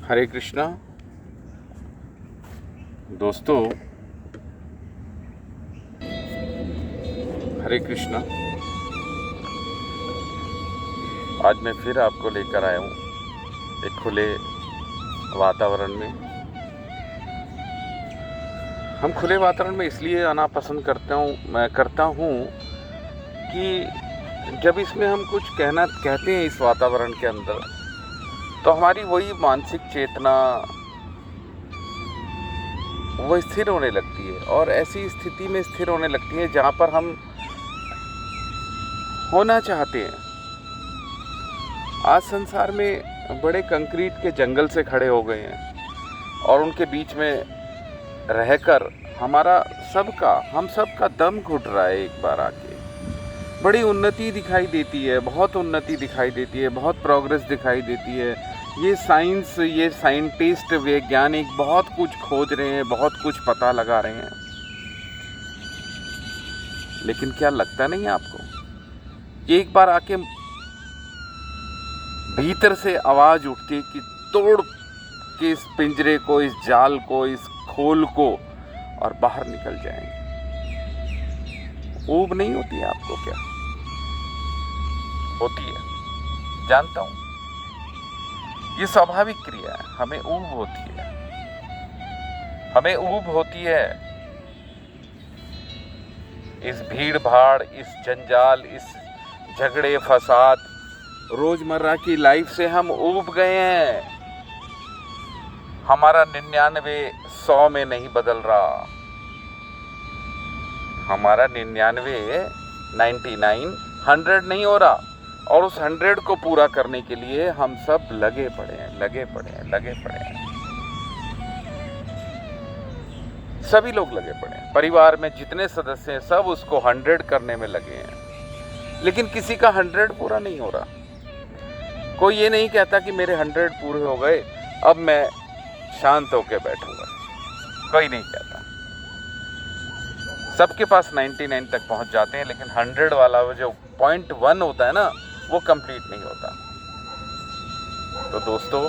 हरे कृष्णा दोस्तों, हरे कृष्णा। आज मैं फिर आपको लेकर आया हूँ एक खुले वातावरण में। हम खुले वातावरण में इसलिए आना पसंद करता हूँ कि जब इसमें हम कुछ कहते हैं इस वातावरण के अंदर, तो हमारी वही मानसिक चेतना वो स्थिर होने लगती है और ऐसी स्थिति में स्थिर होने लगती है जहाँ पर हम होना चाहते हैं। आज संसार में बड़े कंक्रीट के जंगल से खड़े हो गए हैं और उनके बीच में रहकर हम सबका दम घुट रहा है। एक बार आके बड़ी उन्नति दिखाई देती है, बहुत उन्नति दिखाई देती है, बहुत प्रोग्रेस दिखाई देती है। ये साइंटिस्ट, वैज्ञानिक बहुत कुछ खोज रहे हैं, बहुत कुछ पता लगा रहे हैं, लेकिन क्या लगता नहीं है आपको कि एक बार आके भीतर से आवाज उठती है कि तोड़ के इस पिंजरे को, इस जाल को, इस खोल को और बाहर निकल जाएंगे। ऊब नहीं होती है आपको? क्या होती है जानता हूं, ये स्वाभाविक क्रिया है। हमें ऊब होती है इस भीड़ भाड़, इस जंजाल, इस झगड़े फसाद, रोजमर्रा की लाइफ से हम ऊब गए हैं। हमारा 99 100 में नहीं बदल रहा, हमारा 99 100 नहीं हो रहा, और उस 100 को पूरा करने के लिए हम सब लगे पड़े हैं। सभी लोग लगे पड़े हैं। परिवार में जितने सदस्य हैं सब उसको 100 करने में लगे हैं, लेकिन किसी का 100 पूरा नहीं हो रहा। कोई ये नहीं कहता कि मेरे 100 पूरे हो गए, अब मैं शांत होकर बैठूंगा। कोई नहीं कहता। सबके पास 99 तक पहुंच जाते हैं, लेकिन 100 वाला वो जो 0.1 होता है ना, वो कंप्लीट नहीं होता। तो दोस्तों,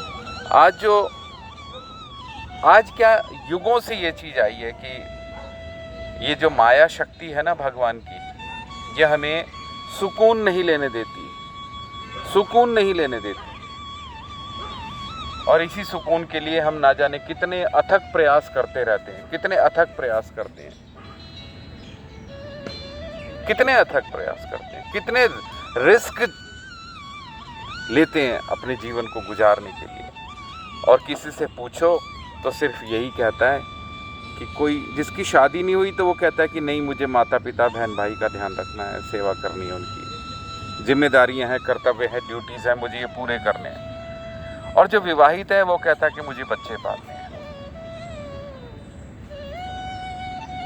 आज क्या युगों से ये चीज आई है कि ये जो माया शक्ति है ना भगवान की, ये हमें सुकून नहीं लेने देती। और इसी सुकून के लिए हम ना जाने कितने अथक प्रयास करते रहते हैं, कितने अथक प्रयास करते हैं, कितने रिस्क लेते हैं अपने जीवन को गुजारने के लिए। और किसी से पूछो तो सिर्फ यही कहता है कि कोई जिसकी शादी नहीं हुई तो वो कहता है कि नहीं, मुझे माता पिता बहन भाई का ध्यान रखना है, सेवा करनी है, उनकी जिम्मेदारियां हैं, कर्तव्य है, ड्यूटीज हैं, मुझे ये पूरे करने हैं। और जो विवाहित है वो कहता है कि मुझे बच्चे पालने हैं।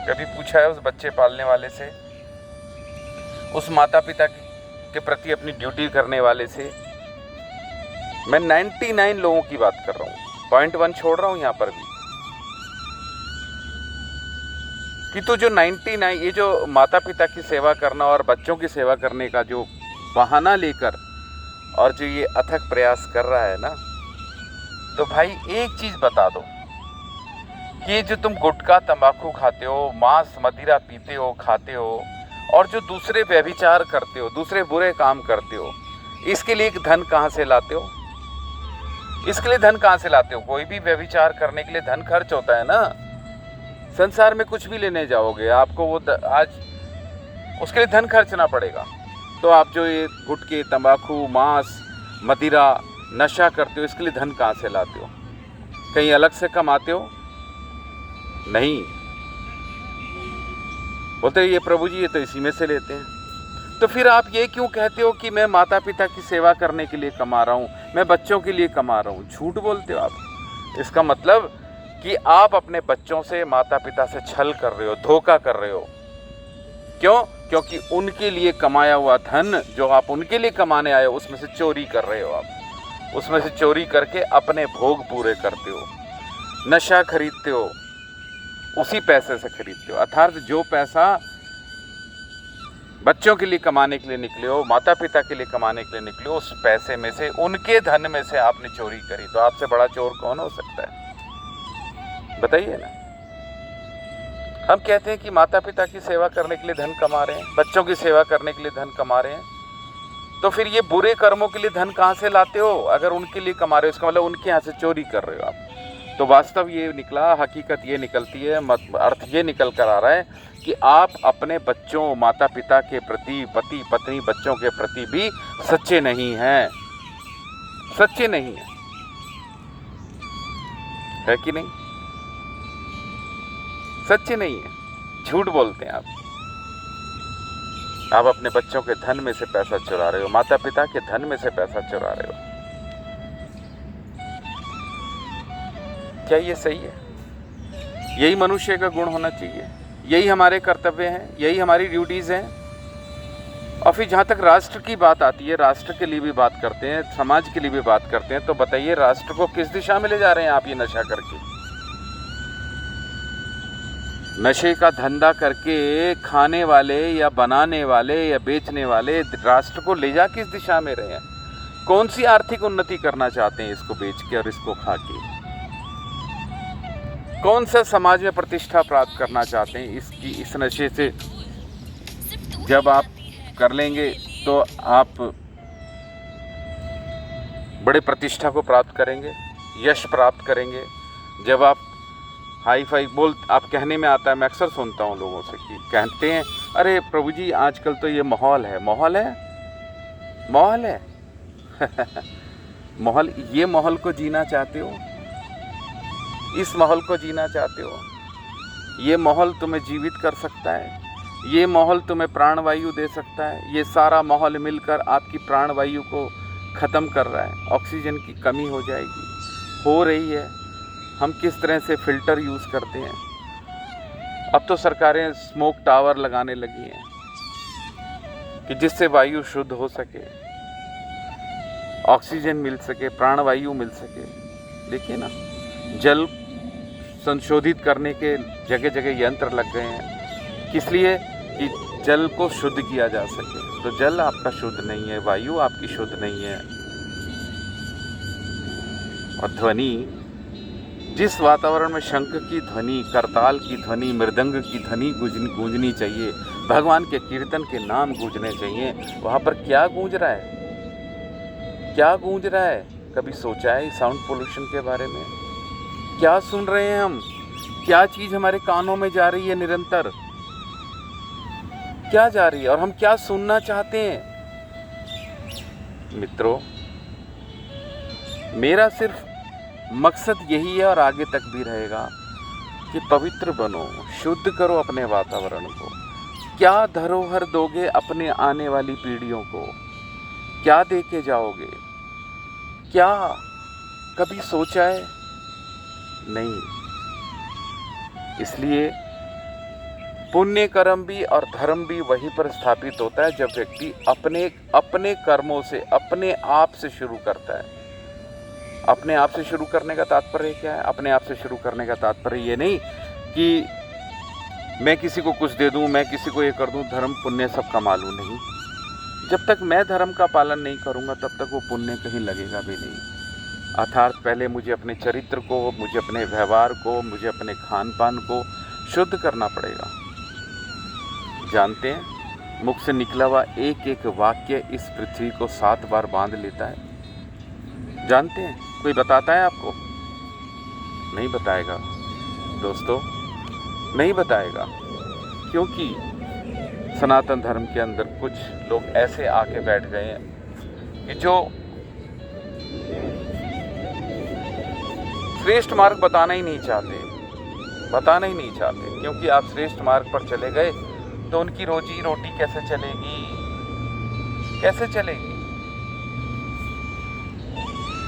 कभी पूछा है उस बच्चे पालने वाले से, उस माता पिता के प्रति अपनी ड्यूटी करने वाले से? मैं 99 लोगों की बात कर रहा हूं, 0.1 छोड़ रहा हूं यहां पर भी, कि तो जो 99, ये जो माता पिता की सेवा करना और बच्चों की सेवा करने का जो बहाना लेकर और जो ये अथक प्रयास कर रहा है ना, तो भाई एक चीज बता दो कि ये जो तुम गुटखा तंबाकू खाते हो, मांस मदिरा पीते हो, खाते हो, और जो दूसरे व्यभिचार करते हो, दूसरे बुरे काम करते हो, इसके लिए धन कहाँ से लाते हो? कोई भी व्यभिचार करने के लिए धन खर्च होता है ना। संसार में कुछ भी लेने जाओगे, आपको वो आज उसके लिए धन खर्चना पड़ेगा। तो आप जो ये गुटखे, तंबाकू, मांस, मदिरा, नशा करते हो, इसके लिए धन कहाँ से लाते हो? कहीं अलग से कमाते हो? नहीं। बोलते ये प्रभु जी, ये तो इसी में से लेते हैं। तो फिर आप ये क्यों कहते हो कि मैं माता पिता की सेवा करने के लिए कमा रहा हूँ, मैं बच्चों के लिए कमा रहा हूँ? झूठ बोलते हो आप। इसका मतलब कि आप अपने बच्चों से, माता पिता से छल कर रहे हो, धोखा कर रहे हो। क्यों? क्योंकि उनके लिए कमाया हुआ धन जो आप उनके लिए कमाने आए हो, उसमें से चोरी कर रहे हो आप। उसमें से चोरी करके अपने भोग पूरे करते हो, नशा खरीदते हो, उसी पैसे से खरीदते हो। अर्थात जो पैसा बच्चों के लिए कमाने के लिए निकले हो, माता पिता के लिए कमाने के लिए निकले हो, उस पैसे में से, उनके धन में से आपने चोरी करी, तो आपसे बड़ा चोर कौन हो सकता है? बताइए ना। हम कहते हैं कि माता पिता की सेवा करने के लिए धन कमा रहे हैं, बच्चों की सेवा करने के लिए धन कमा रहे हैं, तो फिर ये बुरे कर्मों के लिए धन कहाँ से लाते हो? अगर उनके लिए कमा रहे हो, इसका मतलब उनके यहाँ से चोरी कर रहे हो आप। तो वास्तव ये निकला, हकीकत ये निकलती है, अर्थ ये निकल कर आ रहा है कि आप अपने बच्चों, माता पिता के प्रति, पति पत्नी बच्चों के प्रति भी सच्चे नहीं हैं, सच्चे नहीं हैं, है कि नहीं? सच्चे नहीं है, झूठ बोलते हैं आप अपने बच्चों के धन में से पैसा चुरा रहे हो, माता पिता के धन में से पैसा चुरा रहे हो। क्या ये सही है? यही मनुष्य का गुण होना चाहिए, यही हमारे कर्तव्य हैं, यही हमारी ड्यूटीज हैं। और फिर जहाँ तक राष्ट्र की बात आती है, राष्ट्र के लिए भी बात करते हैं, समाज के लिए भी बात करते हैं, तो बताइए राष्ट्र को किस दिशा में ले जा रहे हैं आप ये नशा करके? नशे का धंधा करके खाने वाले या बनाने वाले या बेचने वाले राष्ट्र को ले जा किस दिशा में रहे हैं? कौन सी आर्थिक उन्नति करना चाहते हैं इसको बेच के और इसको खा के? कौन सा समाज में प्रतिष्ठा प्राप्त करना चाहते हैं इस नशे से? जब आप कर लेंगे तो आप बड़े प्रतिष्ठा को प्राप्त करेंगे, यश प्राप्त करेंगे। जब आप हाई फाई आप कहने में आता है, मैं अक्सर सुनता हूँ लोगों से कि कहते हैं, अरे प्रभु जी आजकल तो ये माहौल है। माहौल है, माहौल है माहौल, ये माहौल को जीना चाहते हो? इस माहौल को जीना चाहते हो? ये माहौल तुम्हें जीवित कर सकता है, ये माहौल तुम्हें प्राणवायु दे सकता है। ये सारा माहौल मिलकर आपकी प्राणवायु को ख़त्म कर रहा है, ऑक्सीजन की कमी हो जाएगी, हो रही है। हम किस तरह से फ़िल्टर यूज़ करते हैं। अब तो सरकारें स्मोक टावर लगाने लगी हैं कि जिससे वायु शुद्ध हो सके, ऑक्सीजन मिल सके, प्राणवायु मिल सके। देखिए ना, जल संशोधित करने के जगह जगह यंत्र लग गए हैं, किस लिए? कि जल को शुद्ध किया जा सके। तो जल आपका शुद्ध नहीं है, वायु आपकी शुद्ध नहीं है। और ध्वनि, जिस वातावरण में शंख की ध्वनि, करताल की ध्वनि, मृदंग की ध्वनि गूंजनी चाहिए, भगवान के कीर्तन के नाम गूंजने चाहिए, वहाँ पर क्या गूंज रहा है? क्या गूंज रहा है? कभी सोचा है साउंड पोल्यूशन के बारे में? क्या सुन रहे हैं हम? क्या चीज़ हमारे कानों में जा रही है निरंतर? क्या जा रही है और हम क्या सुनना चाहते हैं? मित्रों, मेरा सिर्फ मकसद यही है और आगे तक भी रहेगा कि पवित्र बनो, शुद्ध करो अपने वातावरण को। क्या धरोहर दोगे अपने आने वाली पीढ़ियों को? क्या दे के जाओगे? क्या कभी सोचा है? नहीं। इसलिए पुण्य कर्म भी और धर्म भी वहीं पर स्थापित होता है जब व्यक्ति अपने कर्मों से, अपने आप से शुरू करता है। अपने आप से शुरू करने का तात्पर्य क्या है? अपने आप से शुरू करने का तात्पर्य ये नहीं कि मैं किसी को कुछ दे दूं, मैं किसी को ये कर दूं, धर्म पुण्य सब कमा लूं। नहीं, जब तक मैं धर्म का पालन नहीं करूंगा तब तक वो पुण्य कहीं लगेगा भी नहीं। अर्थात पहले मुझे अपने चरित्र को, मुझे अपने व्यवहार को, मुझे अपने खान पान को शुद्ध करना पड़ेगा। जानते हैं, मुख से निकला हुआ एक एक वाक्य इस पृथ्वी को 7 बार बांध लेता है। जानते हैं? कोई बताता है आपको? नहीं बताएगा दोस्तों, नहीं बताएगा। क्योंकि सनातन धर्म के अंदर कुछ लोग ऐसे आके बैठ गए हैं कि जो श्रेष्ठ मार्ग बताना ही नहीं चाहते, बताना ही नहीं चाहते। क्योंकि आप श्रेष्ठ मार्ग पर चले गए तो उनकी रोजी रोटी कैसे चलेगी? कैसे चलेगी?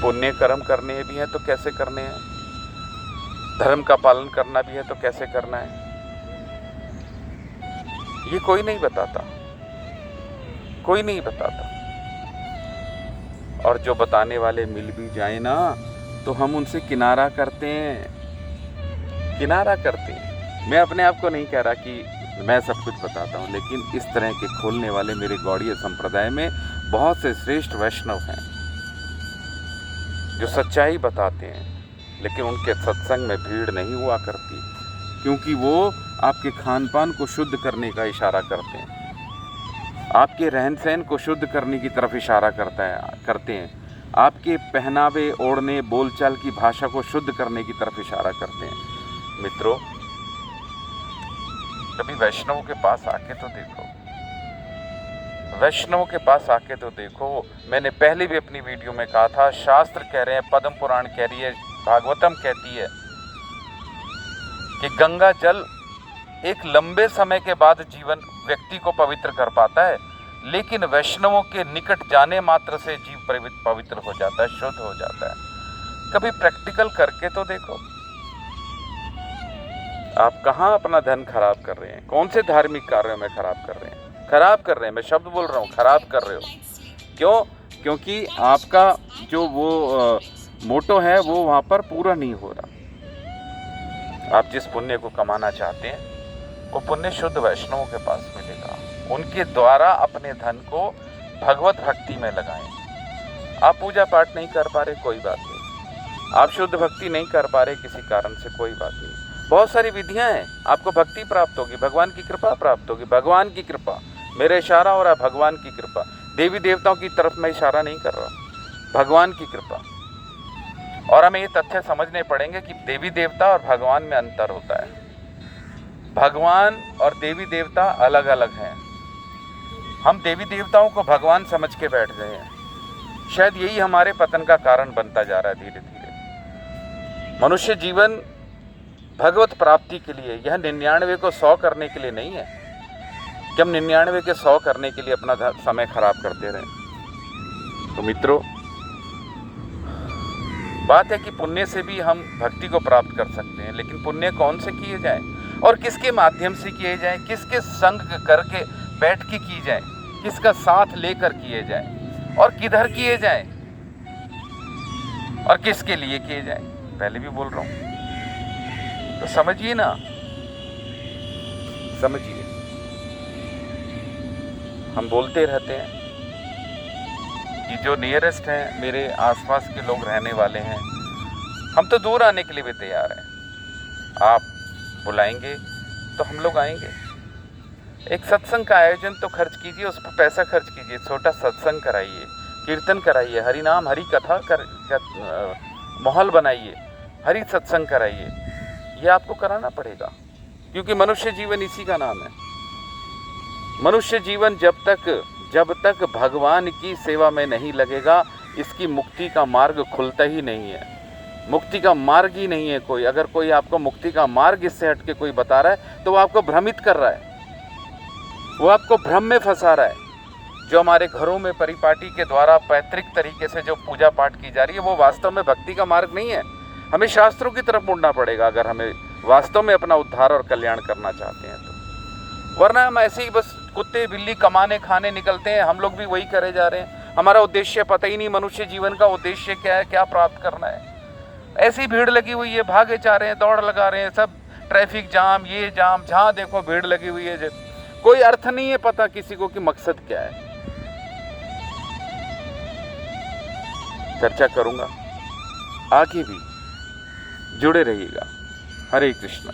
पुण्य कर्म करने भी हैं तो कैसे करने हैं? धर्म का पालन करना भी है तो कैसे करना है? ये कोई नहीं बताता, कोई नहीं बताता। और जो बताने वाले मिल भी जाए ना तो हम उनसे किनारा करते हैं, किनारा करते हैं। मैं अपने आप को नहीं कह रहा कि मैं सब कुछ बताता हूँ, लेकिन इस तरह के खोलने वाले मेरे गौड़ीय संप्रदाय में बहुत से श्रेष्ठ वैष्णव हैं जो सच्चाई बताते हैं, लेकिन उनके सत्संग में भीड़ नहीं हुआ करती, क्योंकि वो आपके खान पान को शुद्ध करने का इशारा करते हैं, आपके रहन सहन को शुद्ध करने की तरफ इशारा करते हैं, आपके पहनावे, ओढ़ने, बोलचाल की भाषा को शुद्ध करने की तरफ इशारा करते हैं। मित्रों, कभी वैष्णवों के पास आके तो देखो, वैष्णवों के पास आके तो देखो। मैंने पहले भी अपनी वीडियो में कहा था, शास्त्र कह रहे हैं, पद्म पुराण कह रही है, भागवतम कहती है कि गंगा जल एक लंबे समय के बाद जीवन व्यक्ति को पवित्र कर पाता है, लेकिन वैष्णवों के निकट जाने मात्र से जीव पवित्र हो जाता है, शुद्ध हो जाता है। कभी प्रैक्टिकल करके तो देखो। आप कहाँ अपना धन खराब कर रहे हैं? कौन से धार्मिक कार्यों में खराब कर रहे हैं? खराब कर रहे हैं, मैं शब्द बोल रहा हूँ, खराब कर रहे हो। क्यों? क्योंकि आपका जो वो मोटो है वो वहाँ पर पूरा नहीं हो रहा। आप जिस पुण्य को कमाना चाहते हैं वो पुण्य शुद्ध वैष्णवों के पास मिलेगा। उनके द्वारा अपने धन को भगवत भक्ति में लगाएं। आप पूजा पाठ नहीं कर पा रहे, कोई बात नहीं। आप शुद्ध भक्ति नहीं कर पा रहे किसी कारण से, कोई बात नहीं। बहुत सारी विधियां हैं, आपको भक्ति प्राप्त होगी, भगवान की कृपा प्राप्त होगी। भगवान की कृपा, मेरा इशारा हो रहा है भगवान की कृपा। देवी देवताओं की तरफ मैं इशारा नहीं कर रहा, भगवान की कृपा। और हमें ये तथ्य समझने पड़ेंगे कि देवी देवता और भगवान में अंतर होता है। भगवान और देवी देवता अलग अलग हैं। हम देवी देवताओं को भगवान समझ के बैठ गए हैं। शायद यही हमारे पतन का कारण बनता जा रहा है धीरे धीरे। मनुष्य जीवन भगवत प्राप्ति के लिए, यह 99 को 100 करने के लिए नहीं है कि हम 99 के 100 करने के लिए अपना समय खराब करते रहें। तो मित्रों, बात है कि पुण्य से भी हम भक्ति को प्राप्त कर सकते हैं, लेकिन पुण्य कौन से किए जाएं और किसके माध्यम से किए जाएं, किसके संग करके बैठ के किए जाएं, किसका साथ लेकर किए जाएं और किधर किए जाएं और किसके लिए किए जाएं। पहले भी बोल रहा हूं, तो समझिए ना, समझिए। हम बोलते रहते हैं कि जो नियरेस्ट हैं, मेरे आसपास के लोग रहने वाले हैं, हम तो दूर आने के लिए भी तैयार हैं। आप बुलाएंगे तो हम लोग आएंगे। एक सत्संग का आयोजन तो खर्च कीजिए, उस पर पैसा खर्च कीजिए, छोटा सत्संग कराइए, कीर्तन कराइए, हरि नाम हरि कथा माहौल बनाइए, हरि सत्संग कराइए। ये आपको कराना पड़ेगा, क्योंकि मनुष्य जीवन इसी का नाम है। मनुष्य जीवन जब तक भगवान की सेवा में नहीं लगेगा, इसकी मुक्ति का मार्ग खुलता ही नहीं है। मुक्ति का मार्ग ही नहीं है कोई। अगर कोई आपको मुक्ति का मार्ग इससे हट के कोई बता रहा है तो वो आपको भ्रमित कर रहा है, वो आपको भ्रम में फंसा रहा है। जो हमारे घरों में परिपाटी के द्वारा पैतृक तरीके से जो पूजा पाठ की जा रही है, वो वास्तव में भक्ति का मार्ग नहीं है। हमें शास्त्रों की तरफ मुड़ना पड़ेगा अगर हमें वास्तव में अपना उद्धार और कल्याण करना चाहते हैं तो। वरना हम ऐसे ही बस कुत्ते बिल्ली कमाने खाने निकलते हैं। हम लोग भी वही करे जा रहे हैं। हमारा उद्देश्य पता ही नहीं, मनुष्य जीवन का उद्देश्य क्या है, क्या प्राप्त करना है। ऐसी भीड़ लगी हुई है, भागे जा रहे हैं, दौड़ लगा रहे हैं, सब ट्रैफिक जाम, ये जाम, जहाँ देखो भीड़ लगी हुई है। कोई अर्थ नहीं है पता किसी को कि मकसद क्या है। चर्चा करूंगा, आगे भी जुड़े रहिएगा। हरे कृष्णा।